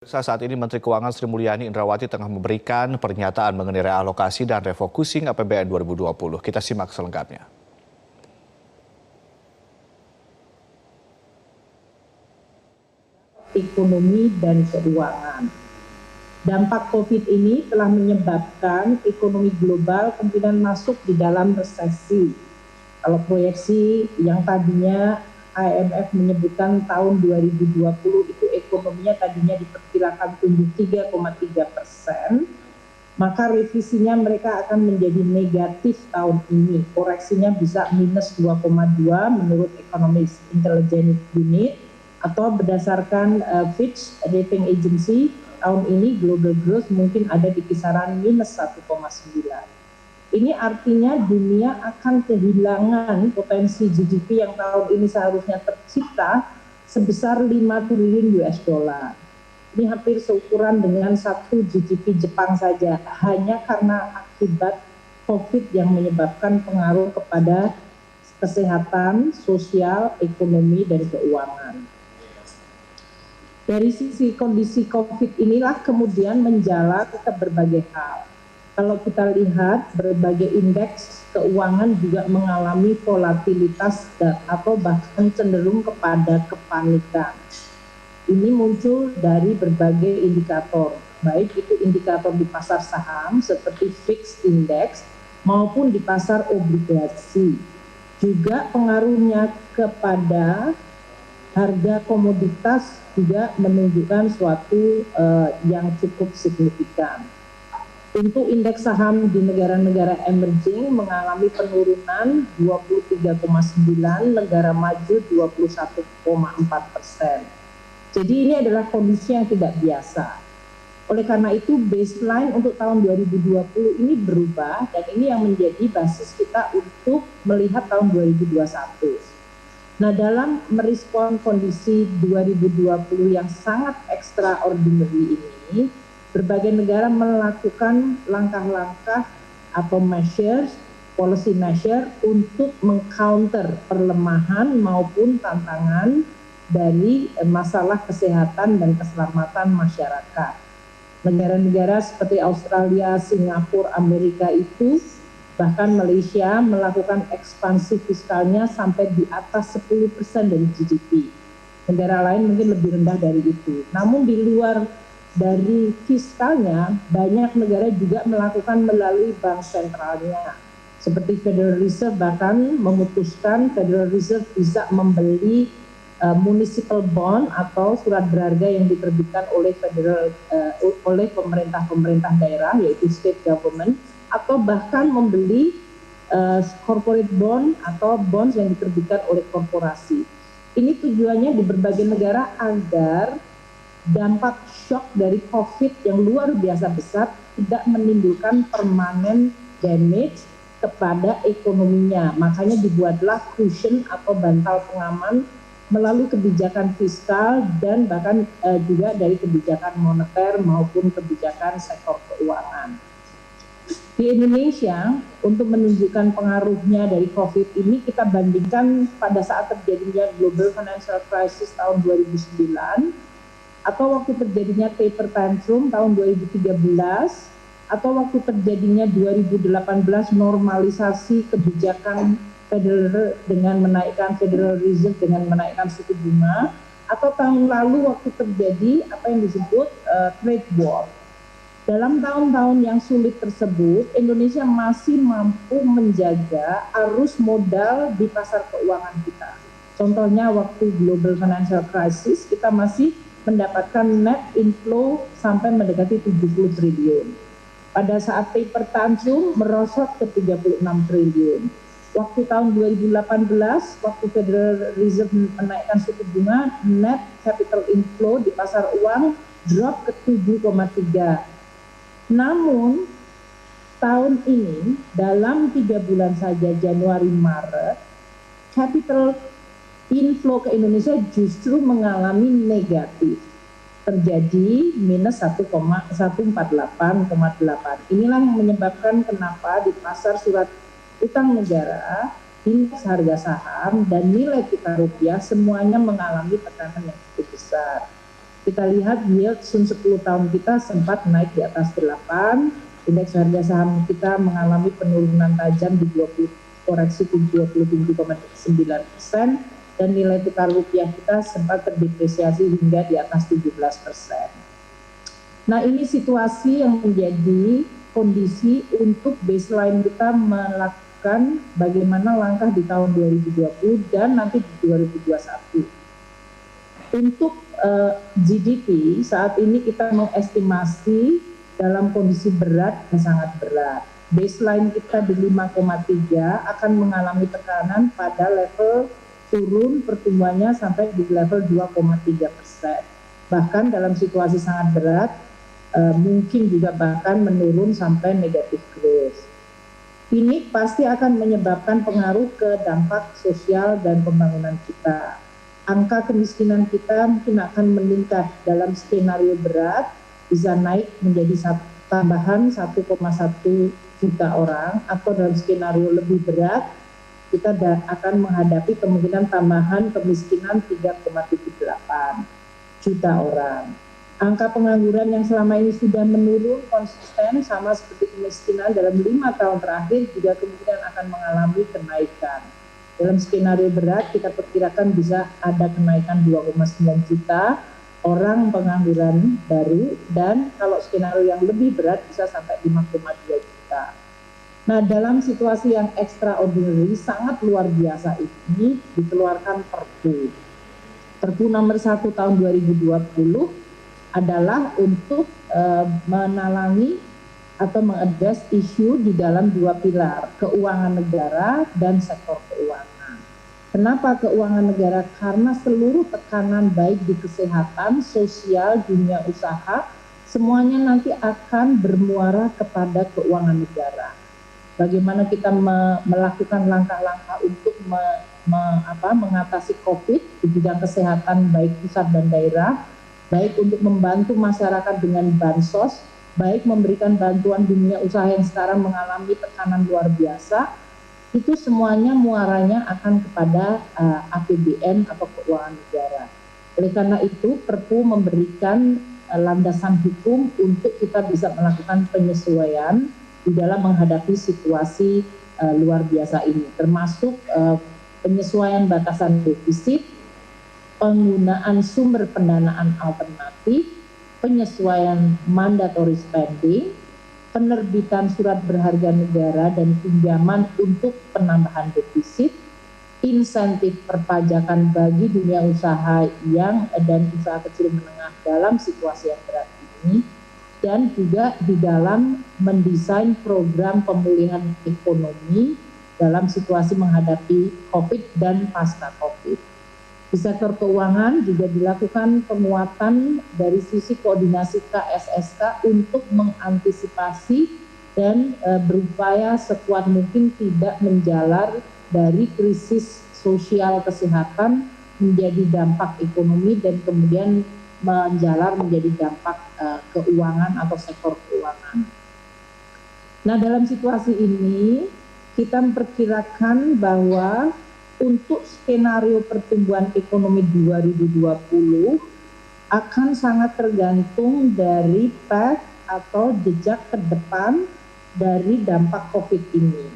Saat ini Menteri Keuangan Sri Mulyani Indrawati tengah memberikan pernyataan mengenai realokasi dan refocusing APBN 2020. Kita simak selengkapnya. Ekonomi dan keuangan. Dampak COVID ini telah menyebabkan ekonomi global kemungkinan masuk di dalam resesi. Kalau proyeksi yang tadinya IMF menyebutkan tahun 2020 itu ekonominya tadinya diperkirakan tumbuh 3,3%, maka revisinya mereka akan menjadi negatif tahun ini. Koreksinya bisa minus 2,2 menurut Economic Intelligence Unit, atau berdasarkan Fitch Rating Agency, tahun ini global growth mungkin ada di kisaran minus 1,9. Ini artinya dunia akan kehilangan potensi GDP yang tahun ini seharusnya tercipta sebesar 5 triliun US dollar. Ini hampir seukuran dengan 1 GDP Jepang saja, hanya karena akibat COVID yang menyebabkan pengaruh kepada kesehatan, sosial, ekonomi, dan keuangan. Dari sisi kondisi COVID inilah kemudian menjala ke berbagai hal. Kalau kita lihat berbagai indeks keuangan juga mengalami volatilitas atau bahkan cenderung kepada kepanikan. Ini muncul dari berbagai indikator, baik itu indikator di pasar saham seperti VIX Index maupun di pasar obligasi. Juga pengaruhnya kepada harga komoditas juga menunjukkan suatu yang cukup signifikan. Untuk indeks saham di negara-negara emerging mengalami penurunan 23,9, negara maju 21,4%. Jadi ini adalah kondisi yang tidak biasa. Oleh karena itu baseline untuk tahun 2020 ini berubah dan ini yang menjadi basis kita untuk melihat tahun 2021. Nah, dalam merespon kondisi 2020 yang sangat extraordinary ini, berbagai negara melakukan langkah-langkah atau measures, policy measure untuk mengcounter perlemahan maupun tantangan dari masalah kesehatan dan keselamatan masyarakat. Negara-negara seperti Australia, Singapura, Amerika itu, bahkan Malaysia melakukan ekspansi fiskalnya sampai di atas 10% dari GDP. Negara lain mungkin lebih rendah dari itu. Namun di luar dari fiskalnya, banyak negara juga melakukan melalui bank sentralnya. Seperti Federal Reserve bahkan memutuskan Federal Reserve bisa membeli municipal bond atau surat berharga yang diterbitkan oleh oleh pemerintah daerah, yaitu state government, atau bahkan membeli corporate bond atau bonds yang diterbitkan oleh korporasi. Ini tujuannya di berbagai negara agar dampak shock dari COVID yang luar biasa besar tidak menimbulkan permanent damage kepada ekonominya. Makanya dibuatlah cushion atau bantal pengaman melalui kebijakan fiskal dan bahkan juga dari kebijakan moneter maupun kebijakan sektor keuangan. Di Indonesia, untuk menunjukkan pengaruhnya dari COVID ini, kita bandingkan pada saat terjadinya Global Financial Crisis tahun 2009, atau waktu terjadinya taper tantrum tahun 2013, atau waktu terjadinya 2018 normalisasi kebijakan Federal dengan menaikkan Federal Reserve dengan menaikkan suku bunga, atau tahun lalu waktu terjadi apa yang disebut trade war. Dalam tahun-tahun yang sulit tersebut, Indonesia masih mampu menjaga arus modal di pasar keuangan kita. Contohnya waktu Global Financial Crisis kita masih mendapatkan net inflow sampai mendekati 70 triliun. Pada saat taper tantrum merosot ke 36 triliun. Waktu tahun 2018, waktu Federal Reserve menaikkan suku bunga, net capital inflow di pasar uang drop ke 7,3. Namun, tahun ini dalam 3 bulan saja Januari-Maret, capital inflow ke Indonesia justru mengalami negatif, terjadi minus 148,8. Inilah yang menyebabkan kenapa di pasar surat utang negara, indeks harga saham, dan nilai tukar rupiah semuanya mengalami tekanan yang cukup besar. Kita lihat yield Sun 10 tahun kita sempat naik di atas 8, indeks harga saham kita mengalami penurunan tajam di 20, koreksi 27,9%, dan nilai tukar rupiah kita sempat terdepresiasi hingga di atas 17%. Nah, ini situasi yang menjadi kondisi untuk baseline kita melakukan bagaimana langkah di tahun 2020 dan nanti di 2021. Untuk GDP saat ini kita mengestimasi dalam kondisi berat dan sangat berat. Baseline kita di 5,3 akan mengalami tekanan pada level turun pertumbuhannya sampai di level 2,3%. Bahkan dalam situasi sangat berat, mungkin juga bahkan menurun sampai negatif growth. Ini pasti akan menyebabkan pengaruh ke dampak sosial dan pembangunan kita. Angka kemiskinan kita mungkin akan meningkat dalam skenario berat, bisa naik menjadi tambahan 1,1 juta orang, atau dalam skenario lebih berat, kita akan menghadapi kemungkinan tambahan kemiskinan 3,78 juta orang. Angka pengangguran yang selama ini sudah menurun konsisten sama seperti kemiskinan dalam 5 tahun terakhir juga kemungkinan akan mengalami kenaikan. Dalam skenario berat kita perkirakan bisa ada kenaikan 2,9 juta orang pengangguran baru, dan kalau skenario yang lebih berat bisa sampai 5,2 juta. Nah, dalam situasi yang extraordinary sangat luar biasa ini dikeluarkan Perpu nomor 1 tahun 2020 adalah untuk menalangi atau mengadres isu di dalam 2 pilar, keuangan negara dan sektor keuangan. Kenapa keuangan negara? Karena seluruh tekanan baik di kesehatan, sosial, dunia usaha, semuanya nanti akan bermuara kepada keuangan negara. Bagaimana kita melakukan langkah-langkah untuk mengatasi COVID di bidang kesehatan baik pusat dan daerah, baik untuk membantu masyarakat dengan bansos, baik memberikan bantuan dunia usaha yang sekarang mengalami tekanan luar biasa, itu semuanya muaranya akan kepada APBN atau keuangan negara. Oleh karena itu, Perpu memberikan landasan hukum untuk kita bisa melakukan penyesuaian di dalam menghadapi situasi luar biasa ini, termasuk penyesuaian batasan defisit, penggunaan sumber pendanaan alternatif, penyesuaian mandatory spending, penerbitan surat berharga negara dan pinjaman untuk penambahan defisit, insentif perpajakan bagi dunia usaha dan usaha kecil menengah dalam situasi yang berat ini, dan juga di dalam mendesain program pemulihan ekonomi dalam situasi menghadapi COVID dan pasca COVID. Di sektor keuangan juga dilakukan penguatan dari sisi koordinasi KSSK untuk mengantisipasi dan berupaya sekuat mungkin tidak menjalar dari krisis sosial kesehatan menjadi dampak ekonomi dan kemudian menjalar menjadi dampak keuangan atau sektor keuangan. Nah, dalam situasi ini kita memperkirakan bahwa untuk skenario pertumbuhan ekonomi 2020 akan sangat tergantung dari path atau jejak ke depan dari dampak COVID ini.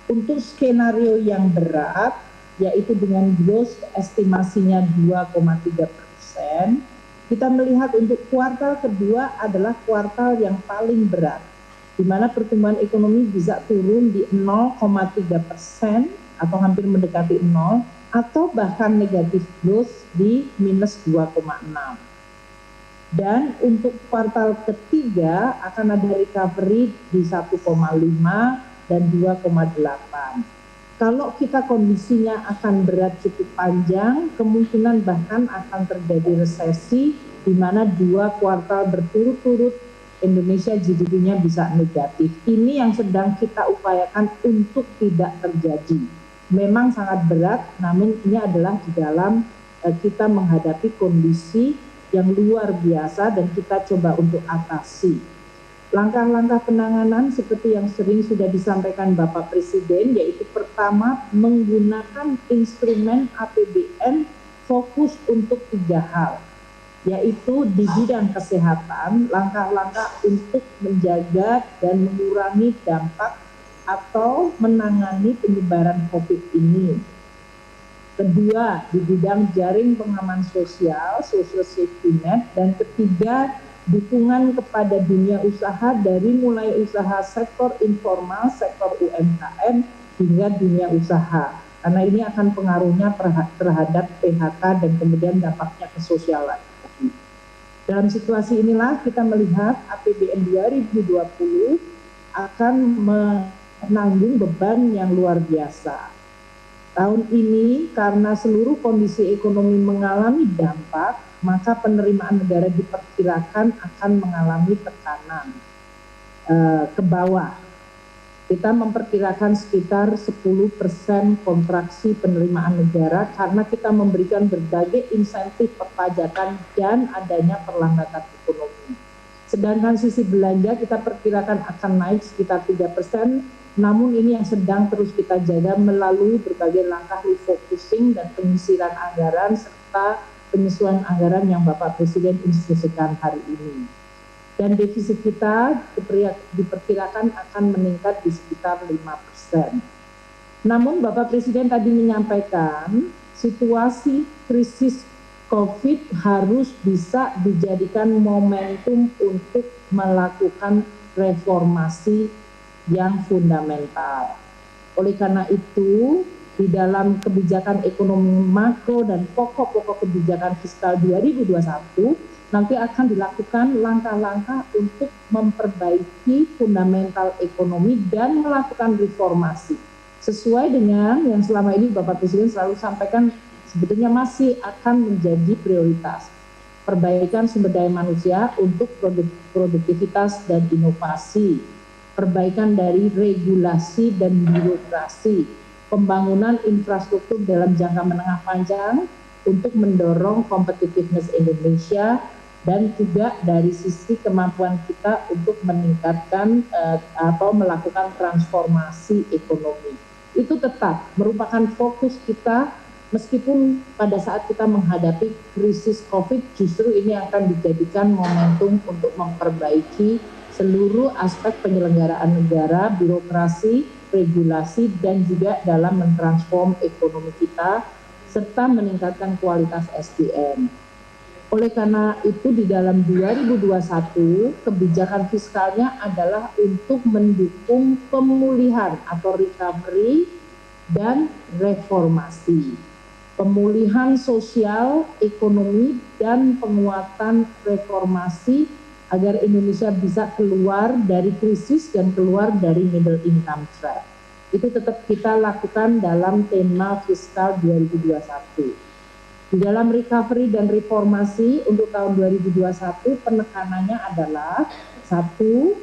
Untuk skenario yang berat, yaitu dengan growth estimasinya 2,3%, kita melihat untuk kuartal kedua adalah kuartal yang paling berat, di mana pertumbuhan ekonomi bisa turun di 0,3%, atau hampir mendekati 0, atau bahkan negatif growth di minus 2,6. Dan untuk kuartal ketiga akan ada recovery di 1,5 dan 2,8. Kalau kita kondisinya akan berat cukup panjang, kemungkinan bahkan akan terjadi resesi di mana 2 kuartal berturut-turut Indonesia GDP-nya bisa negatif. Ini yang sedang kita upayakan untuk tidak terjadi. Memang sangat berat, namun ini adalah di dalam kita menghadapi kondisi yang luar biasa dan kita coba untuk atasi. Langkah-langkah penanganan seperti yang sering sudah disampaikan Bapak Presiden, yaitu pertama menggunakan instrumen APBN fokus untuk 3 hal. yaitu di bidang kesehatan, langkah-langkah untuk menjaga dan mengurangi dampak atau menangani penyebaran COVID ini. Kedua, di bidang jaring pengaman sosial, social safety net, dan ketiga, dukungan kepada dunia usaha dari mulai usaha sektor informal, sektor UMKM, hingga dunia usaha. Karena ini akan pengaruhnya terhadap PHK dan kemudian dampaknya ke sosial lagi. Dalam situasi inilah kita melihat APBN 2020 akan menanggung beban yang luar biasa. Tahun ini karena seluruh kondisi ekonomi mengalami dampak, maka penerimaan negara diperkirakan akan mengalami tekanan ke bawah. Kita memperkirakan sekitar 10% kontraksi penerimaan negara karena kita memberikan berbagai insentif perpajakan dan adanya perlambatan ekonomi. Sedangkan sisi belanja kita perkirakan akan naik sekitar 3%, namun ini yang sedang terus kita jaga melalui berbagai langkah refocusing dan penyisiran anggaran serta penyesuaian anggaran yang Bapak Presiden instruksikan hari ini. Dan defisit kita diperkirakan akan meningkat di sekitar 5%. Namun Bapak Presiden tadi menyampaikan situasi krisis COVID harus bisa dijadikan momentum untuk melakukan reformasi yang fundamental. Oleh karena itu, di dalam kebijakan ekonomi makro dan pokok-pokok kebijakan fiskal 2021, nanti akan dilakukan langkah-langkah untuk memperbaiki fundamental ekonomi dan melakukan reformasi. Sesuai dengan yang selama ini Bapak Presiden selalu sampaikan, sebetulnya masih akan menjadi prioritas. Perbaikan sumber daya manusia untuk produktivitas dan inovasi, perbaikan dari regulasi dan birokrasi, pembangunan infrastruktur dalam jangka menengah panjang untuk mendorong competitiveness Indonesia, dan juga dari sisi kemampuan kita untuk meningkatkan atau melakukan transformasi ekonomi. Itu tetap merupakan fokus kita meskipun pada saat kita menghadapi krisis COVID, justru ini akan dijadikan momentum untuk memperbaiki seluruh aspek penyelenggaraan negara, birokrasi, regulasi, dan juga dalam mentransform ekonomi kita, serta meningkatkan kualitas SDM. Oleh karena itu di dalam 2021 kebijakan fiskalnya adalah untuk mendukung pemulihan atau recovery dan reformasi. Pemulihan sosial, ekonomi, dan penguatan reformasi agar Indonesia bisa keluar dari krisis dan keluar dari middle income trap. Itu tetap kita lakukan dalam tema fiskal 2021. Di dalam recovery dan reformasi untuk tahun 2021 penekanannya adalah satu,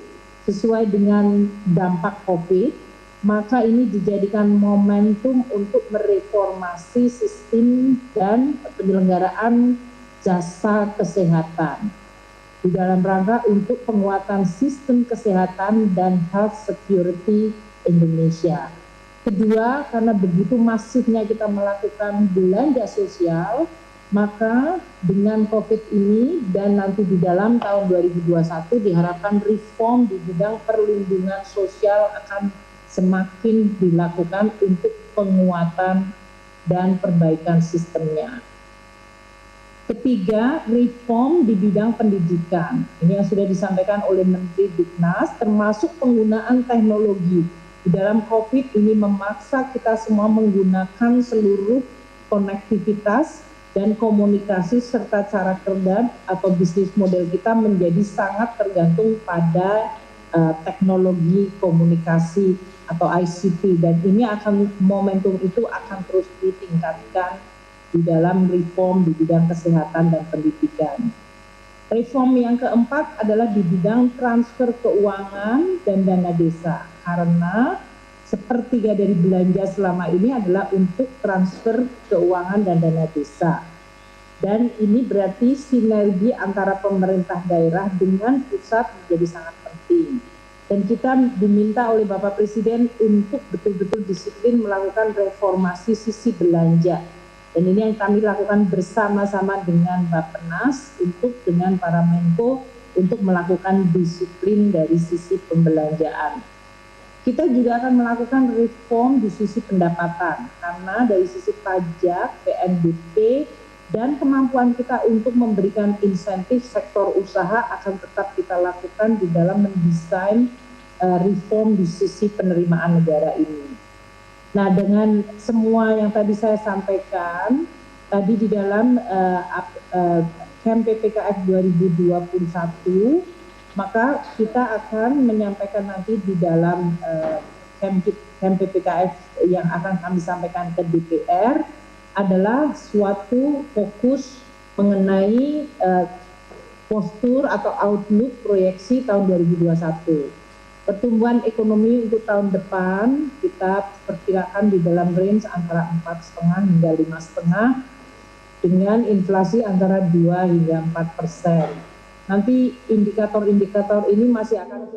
sesuai dengan dampak COVID, maka ini dijadikan momentum untuk mereformasi sistem dan penyelenggaraan jasa kesehatan di dalam rangka untuk penguatan sistem kesehatan dan health security Indonesia. Kedua, karena begitu masifnya kita melakukan belanja sosial, maka dengan COVID ini dan nanti di dalam tahun 2021 diharapkan reform di bidang perlindungan sosial akan semakin dilakukan untuk penguatan dan perbaikan sistemnya. Ketiga, reform di bidang pendidikan. Ini yang sudah disampaikan oleh Menteri Diknas, termasuk penggunaan teknologi. Di dalam COVID ini memaksa kita semua menggunakan seluruh konektivitas dan komunikasi serta cara kerja atau bisnis model kita menjadi sangat tergantung pada teknologi komunikasi atau ICT, dan ini akan momentum itu akan terus ditingkatkan di dalam reform di bidang kesehatan dan pendidikan. Reform yang keempat adalah di bidang transfer keuangan dan dana desa, karena sepertiga dari belanja selama ini adalah untuk transfer keuangan dan dana desa. Dan ini berarti sinergi antara pemerintah daerah dengan pusat menjadi sangat penting. Dan kita diminta oleh Bapak Presiden untuk betul-betul disiplin melakukan reformasi sisi belanja. Dan ini yang kami lakukan bersama-sama dengan Bappenas untuk dengan para Menko untuk melakukan disiplin dari sisi pembelanjaan. Kita juga akan melakukan reform di sisi pendapatan karena dari sisi pajak, PNBP, dan kemampuan kita untuk memberikan insentif sektor usaha akan tetap kita lakukan di dalam mendesain reform di sisi penerimaan negara ini. Nah, dengan semua yang tadi saya sampaikan, tadi di dalam Camp PPKF 2021, maka kita akan menyampaikan nanti di dalam Camp PPKF yang akan kami sampaikan ke DPR adalah suatu fokus mengenai postur atau outlook proyeksi tahun 2021. Pertumbuhan ekonomi untuk tahun depan kita perkirakan di dalam range antara 4,5 hingga 5,5 dengan inflasi antara 2 hingga 4%. Nanti indikator-indikator ini masih akan